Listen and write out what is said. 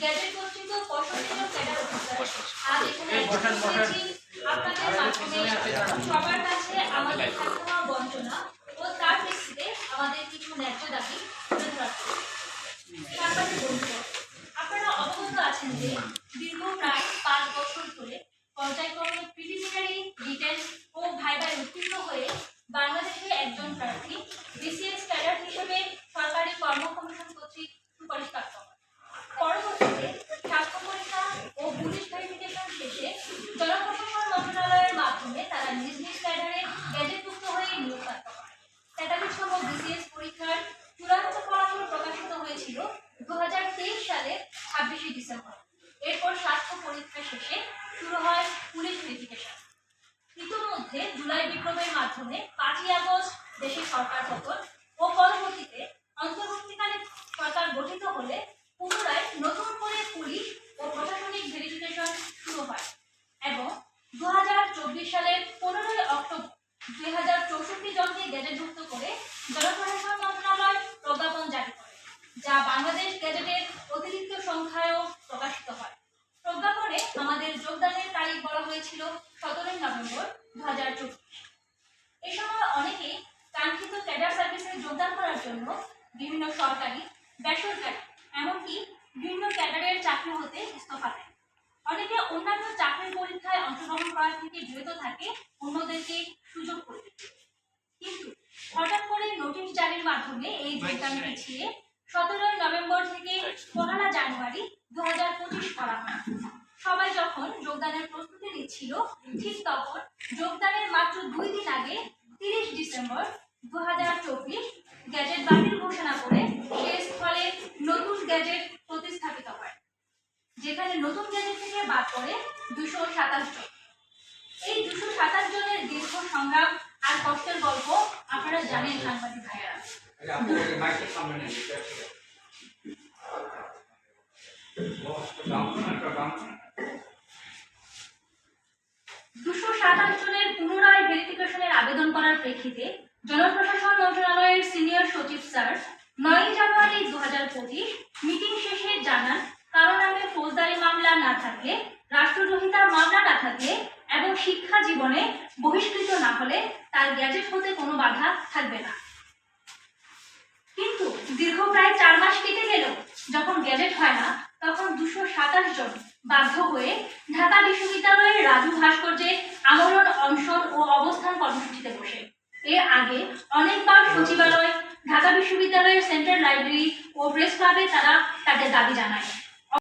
Gadget কর্তৃক পছন্দের cadre officer আজ এখানে আপনাদের মাধ্যমে সবার কাছে আমাদের ঠাকুমা বঞ্চনা ও তার প্রেক্ষিতে আমাদের কিছু ন্যায্য দাবি তুলে ধরা সাংবাদিক বন্ধুরা, আপনারা অবগত আছেন যে দীর্ঘ প্রায় 5 বছর ধরে পর্যায়ক্রমে প্রিলিমিনারি, রিটেন ও ভাইভায় উত্তীর্ণ হয়ে বাংলাদেশে একজন প্রার্থী বিসিএস ক্যাডার হিসেবে সরকারি কর্ম কমিশন কর্তৃক সুপারিশপ্রাপ্ত হয়। পরবর্তীতে স্বাস্থ্য পরীক্ষা ও পুলিশ ভেরিফিকেশন শেষে জনপ্রশাসন মন্ত্রণালয়ের মাধ্যমে তারা নিজ নিজ ক্যাডারে গ্যাজেটভুক্ত হয়ে নিয়োগপ্রাপ্ত হয়। 43তম বিসিএস পরীক্ষার চূড়ান্ত ফলাফল প্রকাশিত হয়েছিল 2023 সালের 26শে ডিসেম্বর। এরপর স্বাস্থ্য পরীক্ষা শেষে শুরু হয় পুলিশ ভেরিফিকেশন। ইতিমধ্যে জুলাই বিপ্লবের মাধ্যমে 5ই আগস্ট দেশে সরকার পতন ও পরবর্তীতে অন্তর্বর্তীকালীন সরকার গঠিত হলে পুনরায় নতুন করে পুলিশ ও প্রশাসনিক ভেরিফিকেশন শুরু হয় এবং 2024 সালের 15ই অক্টোবর 2064 জনকে গ্যাজেটভুক্ত করে জনপ্রশাসন মন্ত্রণালয় প্রজ্ঞাপন জারি করে, যা বাংলাদেশ গ্যাজেটের অতিরিক্ত সংখ্যায়ও প্রকাশিত হয়। প্রজ্ঞাপনে আমাদের যোগদানের তারিখ বলা হয়েছিল 17 নভেম্বর 2024। এই সময় অনেকেই কাঙ্ক্ষিত ক্যাডার সার্ভিসে যোগদান করার জন্য বিভিন্ন সরকারি, বেসরকারি এমনকি বিভিন্ন ক্যাডারের চাকরি হতে ইস্তফা দেয়। অনেকে অন্যান্য চাকরির পরীক্ষায় অংশগ্রহণ করা থেকে বিরত থাকে অন্যদেরকে সুযোগ করে দিতে। কিন্তু হঠাৎ করে নোটিশ জারির মাধ্যমে এই যোগদান পিছিয়ে 17 নভেম্বর থেকে 1 জানুয়ারি 2025 করা হয়। সবাই যখন যোগদানের প্রস্তুতি নিচ্ছিল, ঠিক তখন যোগদানের মাত্র 2 দিন আগে 30 ডিসেম্বর 2024 গ্যাজেট বাতিল ঘোষণা করে সে স্থলে নতুন গ্যাজেট প্রতিস্থাপিত হয়, যেখানে নতুন গ্যাজেট থেকে বাদ পড়ে 227 জন। এই 227 জনের দীর্ঘ সংগ্রাম আর কষ্টের গল্প আপনারা জানেন সাংবাদিক ভাইয়েরা। 227 জনের পুনরায় ভেরিফিকেশনের আবেদন করার প্রেক্ষিতে জনপ্রশাসন মন্ত্রণালয়ের সিনিয়র সচিব স্যার 9 জানুয়ারি 2025 মিটিং শেষে জানান, কারো নামে ফৌজদারি মামলা না থাকলে, রাষ্ট্রদ্রোহিতার মামলা না থাকলে এবং শিক্ষা জীবনে বহিষ্কৃত না হলে তার গ্যাজেট হতে কোনো বাধা থাকবে না। কিন্তু দীর্ঘ প্রায় 4 মাস কেটে গেলেও যখন গ্যাজেট হয় না, তখন 227 জন বাধ্য হয়ে ঢাকা বিশ্ববিদ্যালয়ের রাজু ভাস্কর্যে আমরণ, অনশন ও অবস্থান কর্মসূচিতে বসে। এর আগে অনেকবার সচিবালয়, ঢাকা বিশ্ববিদ্যালয়ের সেন্ট্রাল লাইব্রেরি ও প্রেস ক্লাবে তারা তাদের দাবি জানায়।